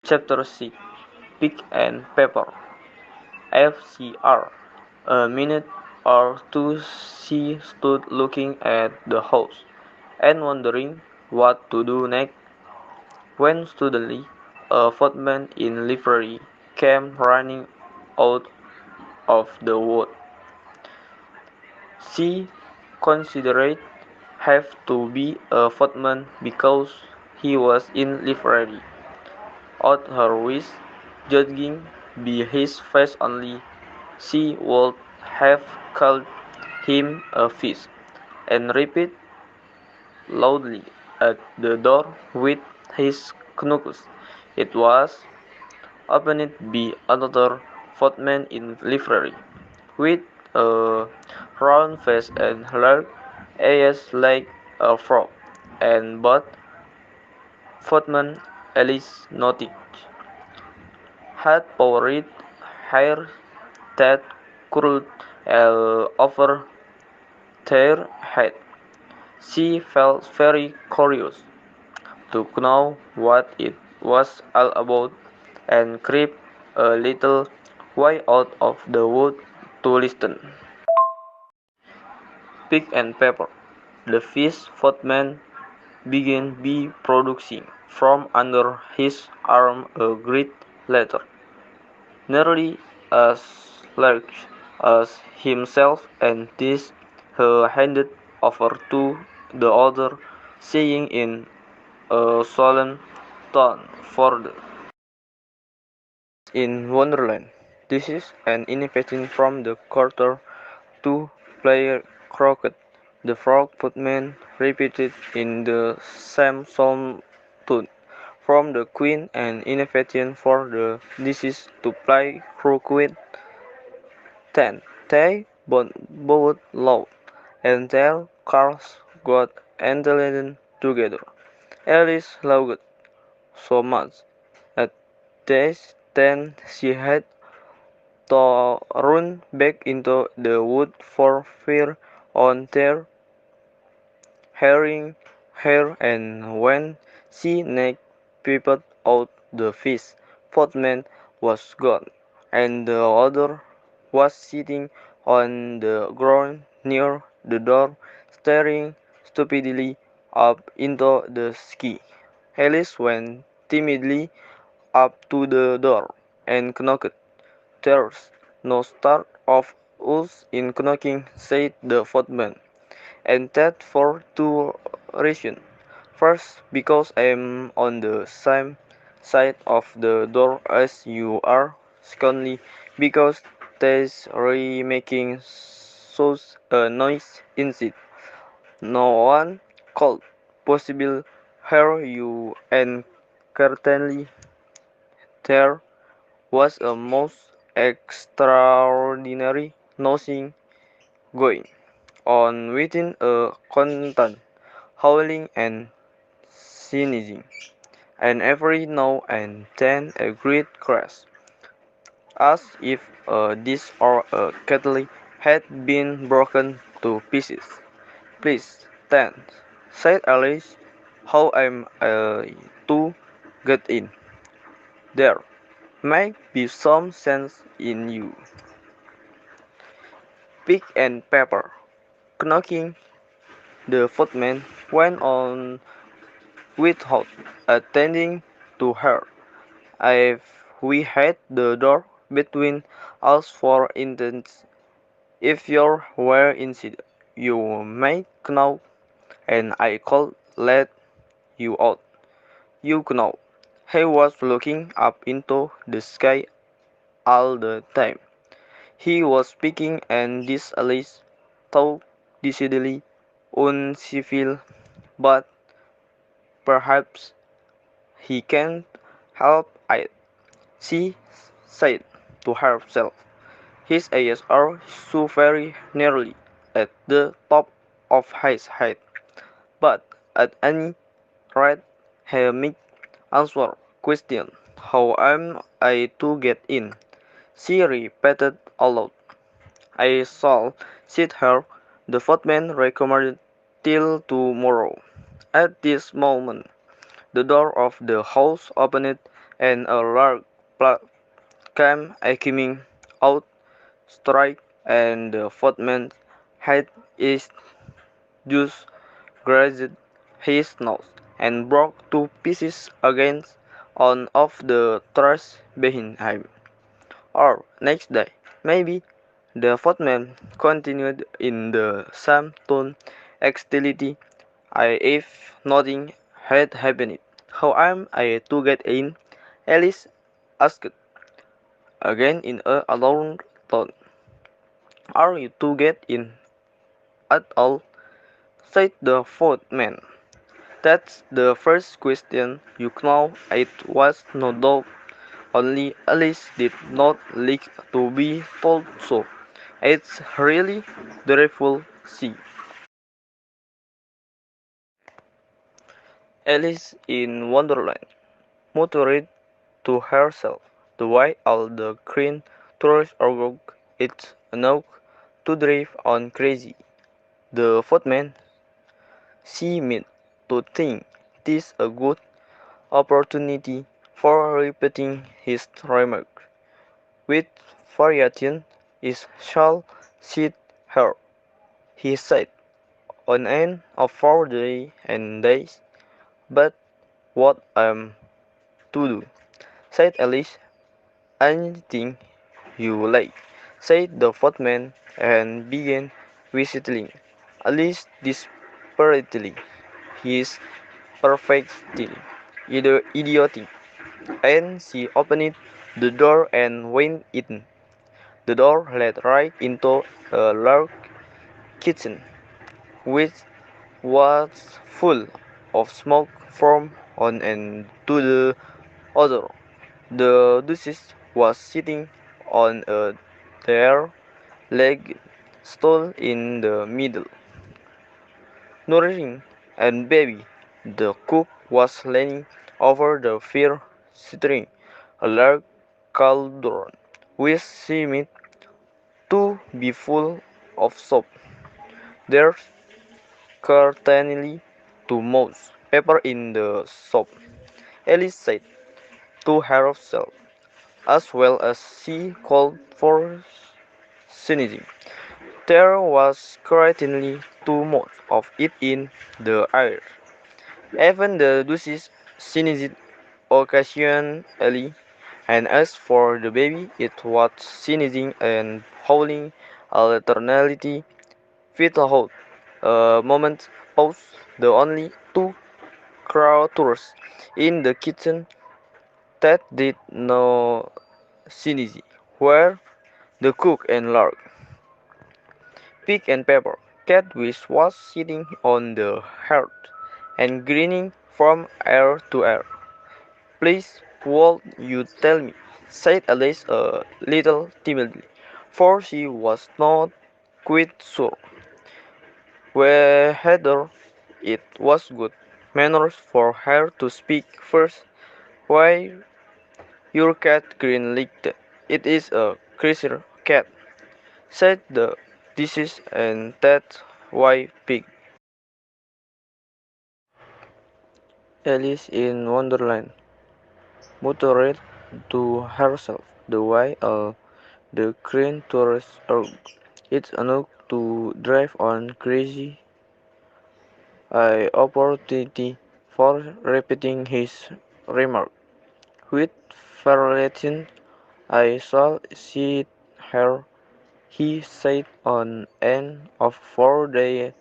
Chapter 6. Pick and Pepper. FCR. A minute or two she stood looking at the house, and wondering what to do next, when suddenly a footman in livery came running out of the wood. She considered have to be a footman because he was in livery. At her wish, judging by his face only, she would have called him a fish, and repeated loudly at the door with his knuckles. It was opened by another footman in livery, with a round face and large eyes like a frog, and both footmen, Alice noticed, had powdered hair that curled over their heads. She felt very curious to know what it was all about, and crept a little way out of the wood to listen. Pick and Pepper. The fish footman began by producing from under his arm a great letter, nearly as large as himself, and this he handed over to the other, saying in a solemn tone, "For the in Wonderland, this is an invitation from the Quarter to play croquet." The frog footman repeated in the same solemn tone, "From the Queen, an invitation for the deceased to play croquet." Then they bowed low, and their cars got entangled together. Alice laughed so much at this that she had to run back into the wood for fear of their hearing her, and when she next peeped out the fish footman was gone, and the other was sitting on the ground near the door, staring stupidly up into the sky. Alice went timidly up to the door and knocked. "There's no start of us in knocking," said the footman, "and that for two reasons. First, because I'm on the same side of the door as you are. Secondly, because there's really making such a noise inside. No one could possibly hear you." And certainly there was a most extraordinary noising going on within, a constant howling and sneezing, and every now and then a great crash, as if a dish or a kettle had been broken to pieces. "Please stand," said Alice. "How am I to get in? There may be some sense in you." Pick and Pepper. Knocking. The footman went on without attending to her. "If we had the door between us for instance, if you were inside, you might knock, and I could let you out. You know." He was looking up into the sky all the time. He was speaking, and this Alice thought decidedly uncivil, but perhaps he can't help it, she said to herself. "His eyes are so very nearly at the top of his head. But at any rate, he might answer question. How am I to get in?" She repeated aloud. "I shall sit here," the footman recommended, "till tomorrow." At this moment the door of the house opened, and a large pla- came coming out strike, and the footman had his juice grazed his nose and broke to pieces against one of the trees behind him. Or next day, maybe, the footman continued in the same tone, hostility, if nothing had happened. How am I to get in? Alice asked, again in a alarmed tone. Are you to get in at all? Said the footman. That's the first question. You know it was no doubt, only Alice did not like to be told so. It's really dreadful, see. Alice in Wonderland muttered to herself, the way all the green tourists are it's enough to drive on crazy. The footman seemed to think this a good opportunity for repeating his remark. With variation is shall sit her, he said, on end of 4 days and days. But what am to do? Said Alice. Anything you like, said the footman, and began whistling. Alice desperately. He is perfectly idiotic. And she opened the door and went in. The door led right into a large kitchen, which was full of smoke from one end to the other. The Duchess was sitting on a bare-legged stool in the middle, nourishing a baby. The cook was leaning over the fire, stirring a large cauldron, which seemed to be full of soap. There's certainly too much pepper in the soup, Alice said to herself, as well as she called for sneezing. There was certainly too much of it in the air. Even the Duchess sneezed occasionally, and as for the baby, it was sneezing and howling alternately without a moment's pause. The only two creatures in the kitchen that did no sneezing were the cook and Lark. Pig and Pepper. Catfish was sitting on the hearth and grinning from ear to ear. Please, won't you tell me? Said Alice a little timidly, for she was not quite sure whether it was good manners for her to speak first. Why, your cat green like that? It is a crazy cat, said the disease, and that's why pig. Alice in Wonderland muttered to herself the while the crane tours out. It's enough to drive on crazy. I opportunity for repeating his remark. With variation, I shall see her, he said on end of 4 days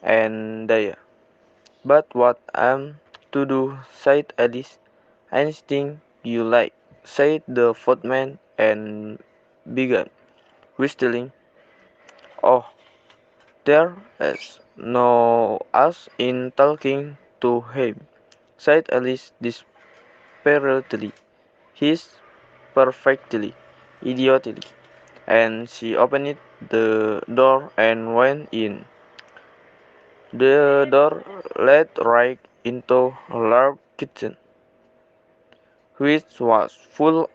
and day. But what am to do, said Alice. Anything you like, said the footman, and began whistling. Oh, there is no us in talking to him, said Alice desperately. He's perfectly idiotic. And she opened the door and went in. The door led right into a large kitchen, which was full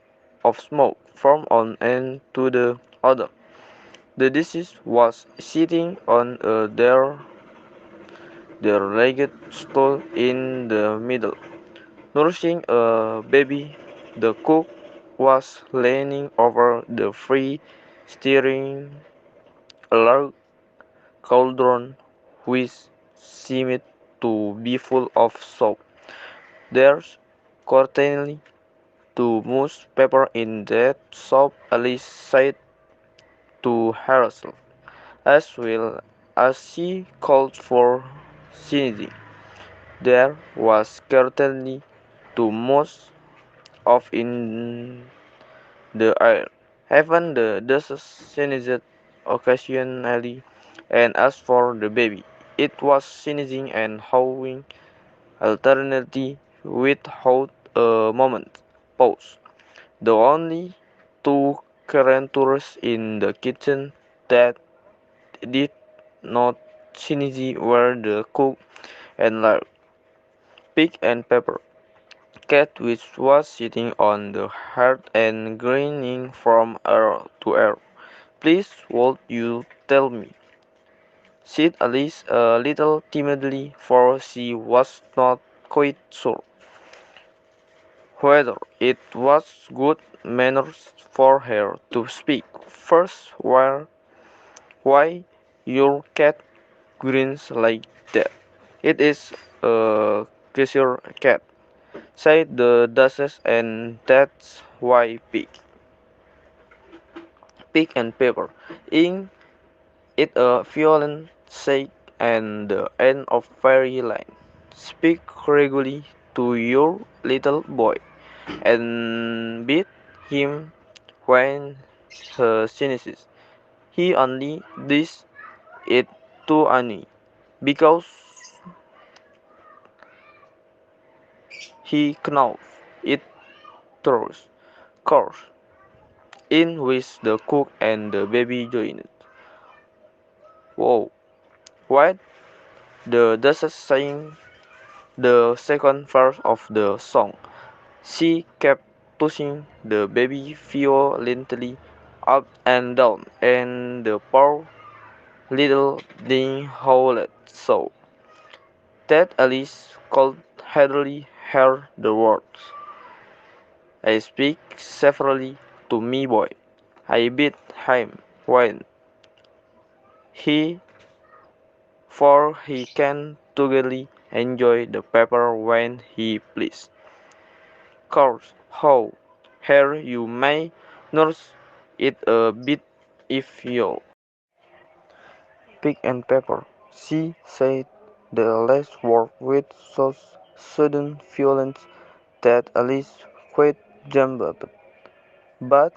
of smoke from one end to the other. The deceased was sitting on a bare-legged stool in the middle, nourishing a baby. The cook was leaning over the fire, stirring a large cauldron which seemed to be full of soap. "There's certainly too much pepper in that soup," Alice said to herself, as well as she called for seasoning. There was certainly too much of in the air. Even the dust sneezed occasionally and asked for the baby. It was sneezing and howling alternately without a moment's pause. The only two creatures in the kitchen that did not sneeze were the cook and large pig and pepper. Cat, which was sitting on the hearth and grinning from ear to ear. "Please, won't you tell me?" said Alice a little timidly, for she was not quite sure whether it was good manners for her to speak first. Why your cat grins like that?" "It is a Cheshire cat," said the Duchess, "and that's why pig and pepper ink it a violent shake and the end of fairy-line. Speak regularly to your little boy, and beat him when he sneezes. He only does it to Annie, because he knows it throws course in which the cook and the baby joined." "Wow, what?" the Duchess sang the second verse of the song. She kept pushing the baby violently up and down, and the poor little thing howled so that Alice could hardly hear the words. "I speak severely to me boy. I beat him when he for he can thoroughly enjoy the pepper when he please. Course, how, here you may nurse it a bit if you." "Pig and pepper," she said the last word with such sudden violence that Alice quite jumped, but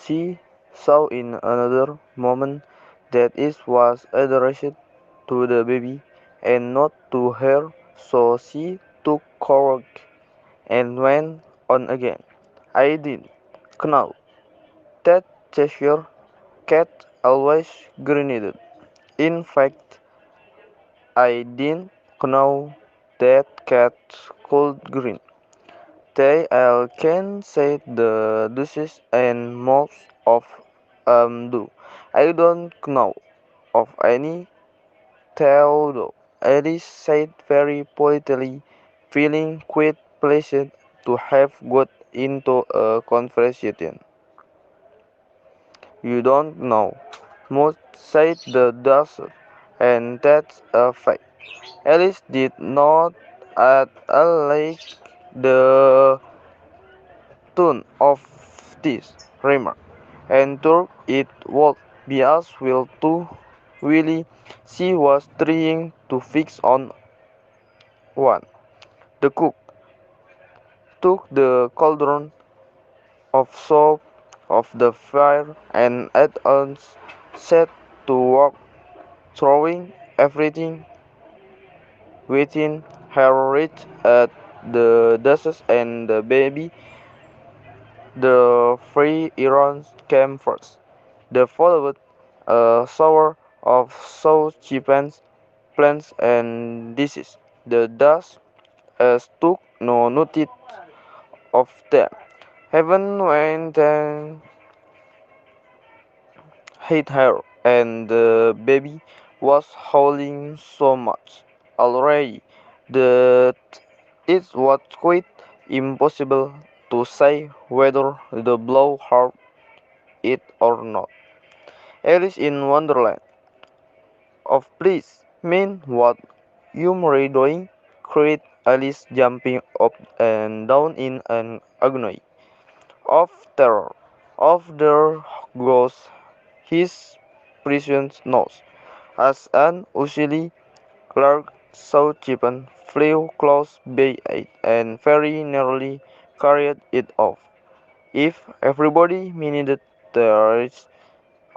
she saw in another moment that it was addressed to the baby and not to her, so she took courage and went on again. "I didn't know that Cheshire cat always grinned. In fact, I didn't know that cats could grin. They all can," said the Duchess, "and most of 'em do. I don't know of any Theodore," Alice said very politely, feeling quite pleased to have got into a conversation. "You don't know much," said the Duchess, "and that's a fact." Alice did not at all like the tone of this remark, and thought it would be as well to Willie. She was trying to fix on one. The cook took the cauldron of soap off the fire and at once set to work throwing everything within her reach at the Duchess and the baby. The three errands came first. They followed a shower of saucepans, plants, and dishes. The Duchess took no notice of them. Heaven went and hit her, and the baby was howling so much already that it was quite impossible to say whether the blow hurt it or not. Alice in Wonderland. Of please, mean what you're doing? Cried Alice, jumping up and down in an agony of terror. Off there goes his precious nose, as an usually Clark saw Chippen flew close by it and very nearly carried it off. If everybody minded their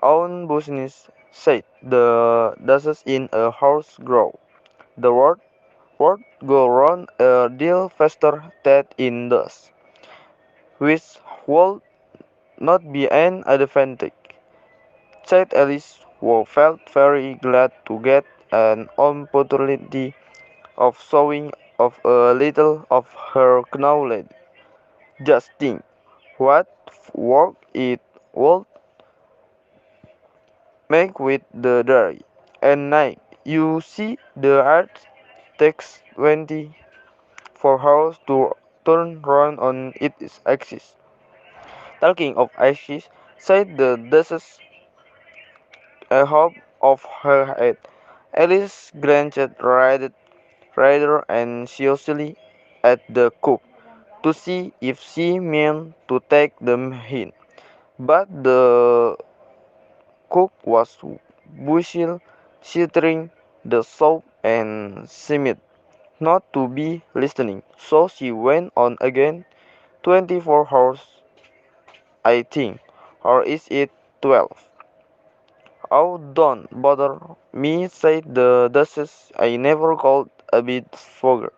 own business, said the Duchess in a hoarse growl, the world go round a deal faster than it does, which would not be an advantage, said Alice, who felt very glad to get an opportunity of showing off a little of her knowledge. Just think what work it would make with the day and night. You see, the earth takes 24 hours to turn round on its axis. Talking of axis, said the Duchess, a hope of her head. Alice glanced rather anxiously at the cook to see if she meant to take the hint. But the cook was busy stirring the soup and seemed not to be listening, so she went on again. 24 hours, I think. Or is it 12? Oh, don't bother me, said the Duchess. I never called a bit fogger.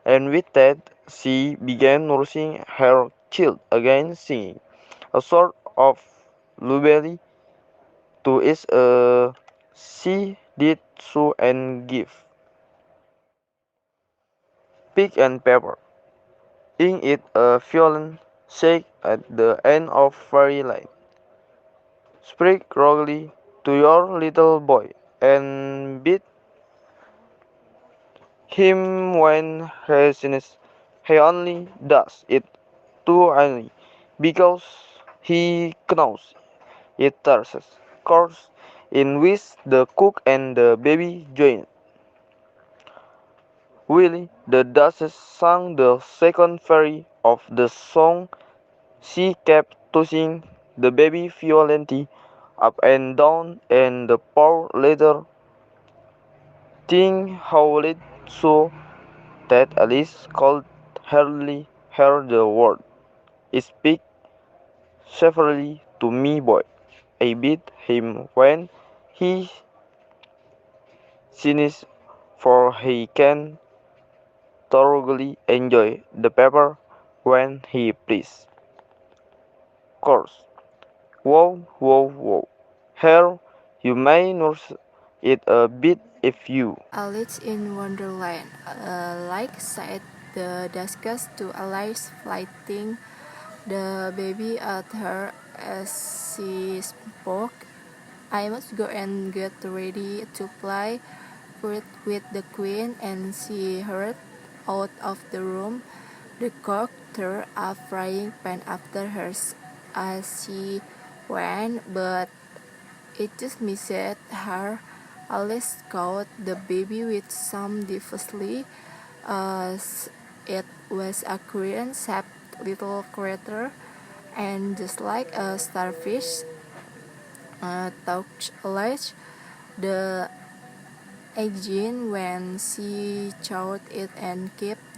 And with that, she began nursing her child again, singing a sort of lullaby to is she did so and give. Pick and pepper. In it a violin shake at the end of fairy line. Speak wrongly to your little boy and beat him when he sins. He only does it too only because he knows it thirsts. Course in which the cook and the baby join. Willie, the Duchess, sang the second fairy of the song. She kept tossing the baby violently up and down, and the poor little thing howled so that Alice could hardly hear the word. Speak severely to me, boy. I beat him when he sins, for he can thoroughly enjoy the pepper when he pleases. Course. Whoa, whoa, whoa. Here, you may nurse it a bit if you. Alice in Wonderland, like said the Duchess to Alice, flighting the baby at her as she spoke. I must go and get ready to play with the Queen, and she hurried out of the room. The cook threw a frying pan after her as she went, but it just missed her. Alice caught the baby with some difficulty, as it was a Korean-shaped little creature, and just like a starfish, touched Alice. The engine when she chewed it and kept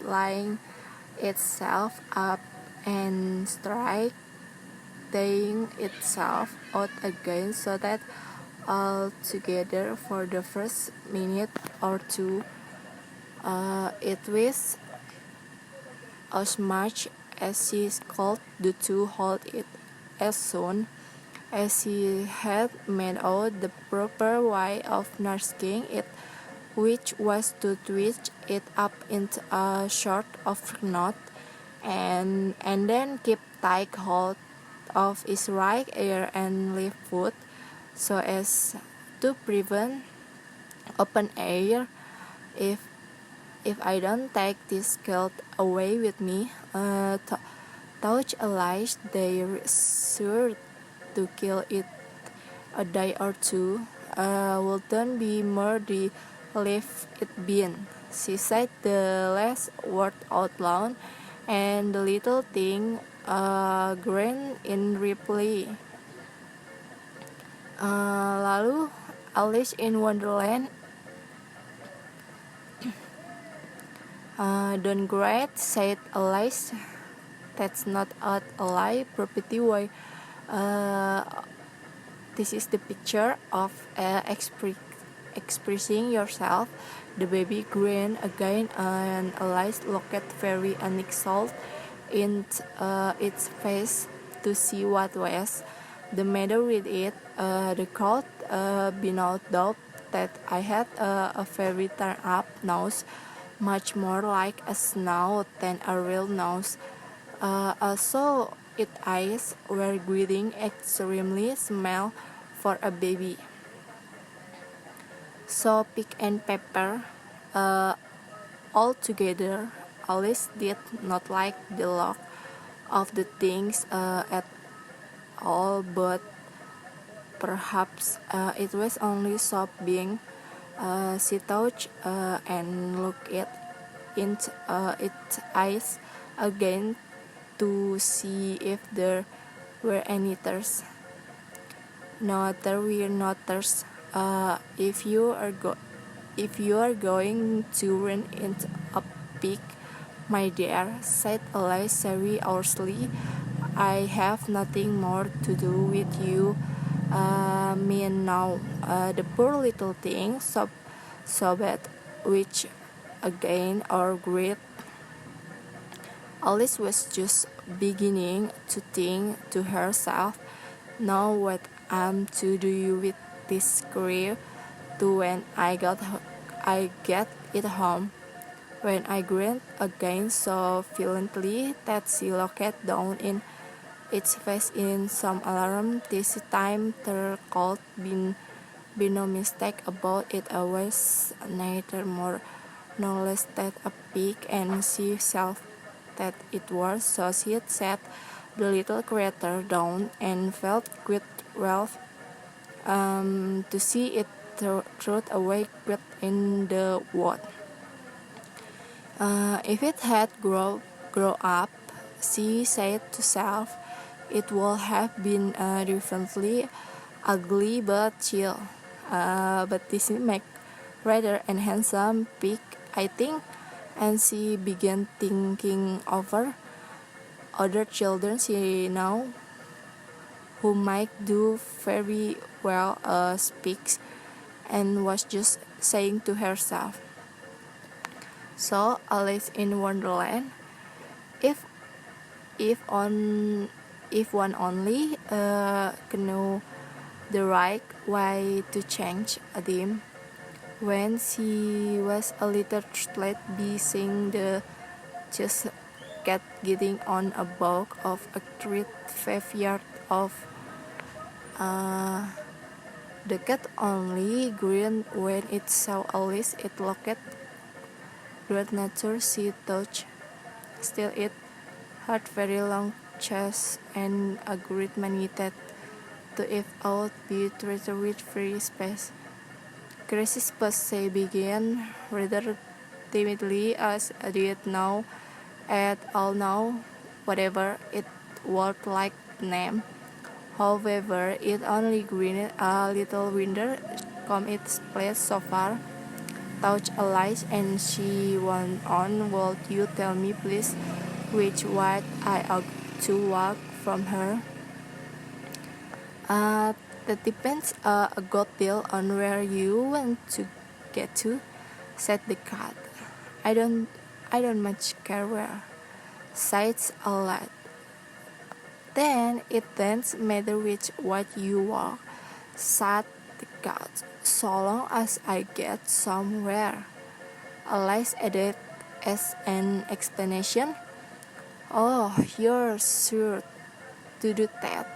lying itself up and straightening itself out again, so that altogether for the first minute or two it was as much as she could do to hold it. As soon as she had made out the proper way of nursing it, which was to twist it up into a sort of knot, and then keep tight hold of its right ear and left foot, so as to prevent open air. If if I don't take this skirt away with me, touched Alice, they sure to kill it a day or two. Wouldn't be more the leave it been. She said the last word out loud, and the little thing grinned in reply. Lalu Alice in Wonderland. Don't great, said Alice. That's not out a lie, property way. This is the picture of expressing yourself. The baby grinned again, and Alice looked very unexcited in its face to see what was the matter with it. The crowd be no doubt that I had a very turned-up nose, much more like a snout than a real nose. Also, its eyes were gleaming extremely small for a baby. So pick and pepper altogether, Alice did not like the look of the things at all, but perhaps it was only soap being. She touched and looked into its eyes again to see if there were any tears. No, there were no tears. If you are going to run into a pig, my dear, said Alice seriously, I have nothing more to do with you. Me and now, the poor little thing sobbed, which again or great. Alice was just beginning to think to herself, now what am to do with this career to when I get it home. When I grinned again so violently that she looked down in its face in some alarm. This time there could be no mistake about it. I was neither more nor less than a pig, and she felt that it was, so she sat the little creature down and felt quite well to see it thrown away quite in the wood. If it had grown up, she said to herself, it would have been differently ugly but chill. But this make rather an handsome pig, I think. And she began thinking over other children she knew who might do very well as pigs, and was just saying to herself, so Alice in Wonderland, if one only knew the right way to change a theme. When she was a little late be seeing the just getting on a bough of a tree 5 yards off. The cat only grinned when it saw Alice. It looked great nature, she thought. Still it had very long chest and a great many teeth to if out be treated with free space. Crazy Spot she began rather timidly, as I did not at all know whatever it was like name. However, it only grinned a little wider from its place so far. Touched Alice, and she went on, would you tell me please which way I ought to walk from her? That depends a good deal on where you want to get to, said the cat. I don't much care where, sighed Alice. Then it doesn't matter which way you walk, said the cat, so long as I get somewhere. Alice added as an explanation. Oh, you're sure to do that,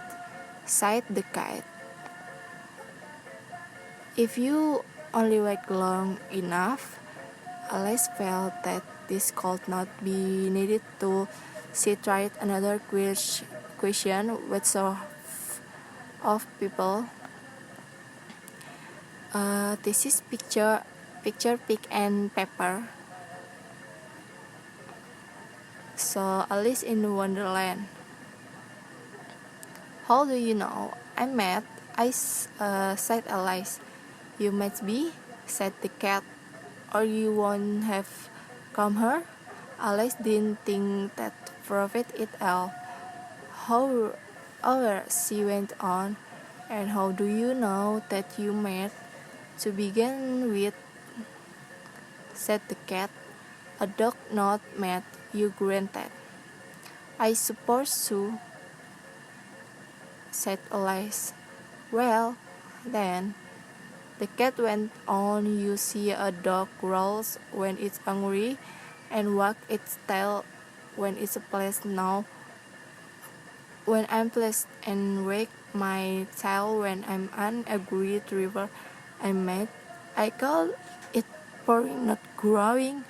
sighed the cat. If you only wait long enough. Alice felt that this could not be needed to She tried another question with so of people. This is picture pick and paper. So Alice in Wonderland. How do you know? I'm mad. Said Alice. You must be, said the cat, or you won't have come here. Alice didn't think that profit it all. However, she went on, and how do you know that you mad? To begin with, said the cat, a dog not mad, you granted. I suppose so, said Alice. Well, then, the cat went on, you see a dog growls when it's angry and wags its tail when it's pleased. Now, when I'm pleased and wag my tail when I'm angry, retriever I'm mad, I call it purring, not growling.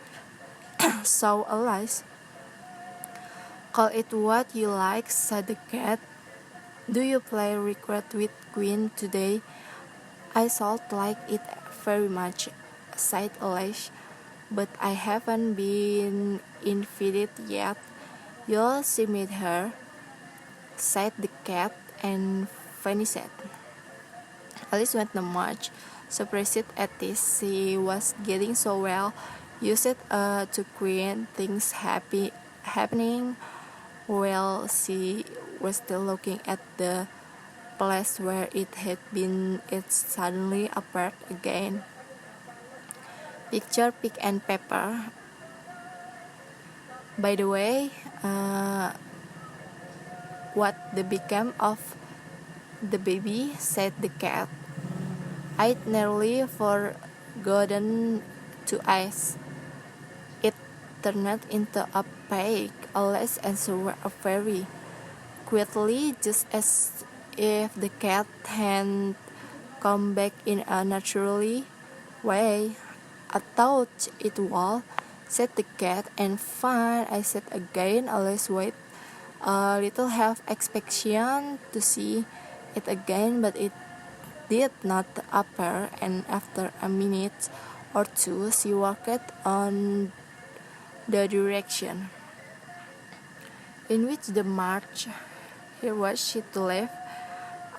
So Alice, call it what you like, said the cat. Do you play Regret with Queen today? I should like it very much, sighed Alice, but I haven't been invited yet. You'll see me her, said the cat, and vanished. Alice went to much surprised at this. She was getting so well used to Queen things happening while she was still looking at the place where it had been. It suddenly appeared again. Picture pick and paper. By the way, what the became of the baby, said the cat. I'd nearly forgotten to ask. It turned into a pig, Alice answered a fairy quietly, just as if the cat had come back in a naturally way. I thought it was, said the cat, and fine, I said again. Alice waited a little half expectation to see it again, but it did not appear, and after a minute or two she walked on the direction in which the march. Here was she to live.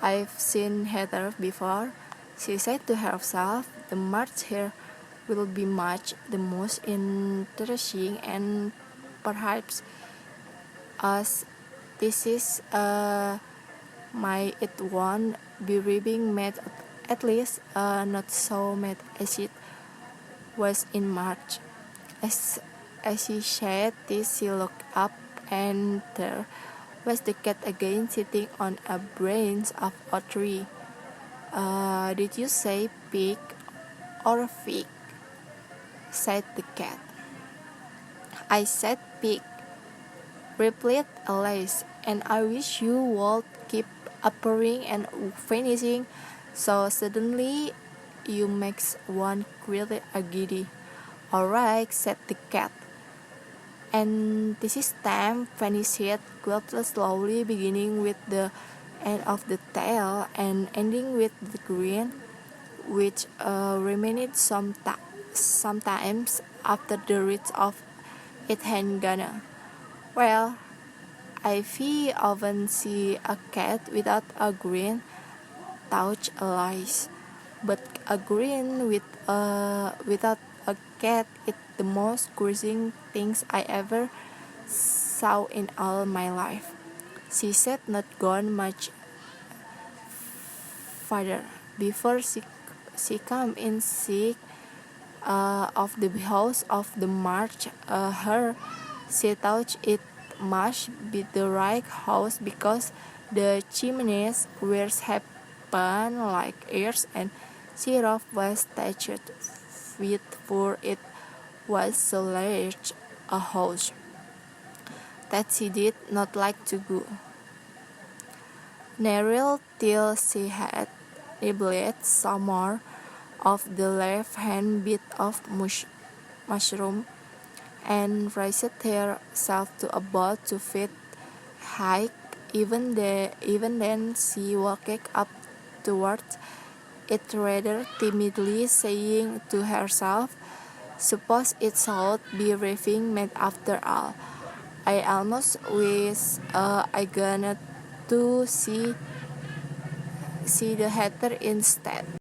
I've seen Heather before, she said to herself. The march here will be much the most interesting, and perhaps as this is it won't be ripping mad, at least not so mad as it was in March. As she said this, she looked up, and there was the cat again sitting on a branch of a tree. Did you say pig or fig? Said the cat. I said pig, replied Alice, and I wish you would keep appearing and vanishing so suddenly you makes one really giddy. All right, said the cat. And this is time vanished quite slowly, beginning with the end of the tail and ending with the green, which remained sometimes after the rest of it had gone. Well, I've often see a cat without a green touch Alice, but a green without a cat is the most cruising things I ever saw in all my life. She said not gone much farther before she come in sick of the house of the march. She thought it must be the right house because the chimneys were happened like ears, and she was touched with, for it was so large a house that she did not like to go near till she had nibbled some more of the left-hand bit of mushroom and raised herself to about 2 feet high. Even then, she walked up towards it rather timidly, saying to herself, "Suppose it should be raving mad after all. I almost wish I gonna to see the hatter instead."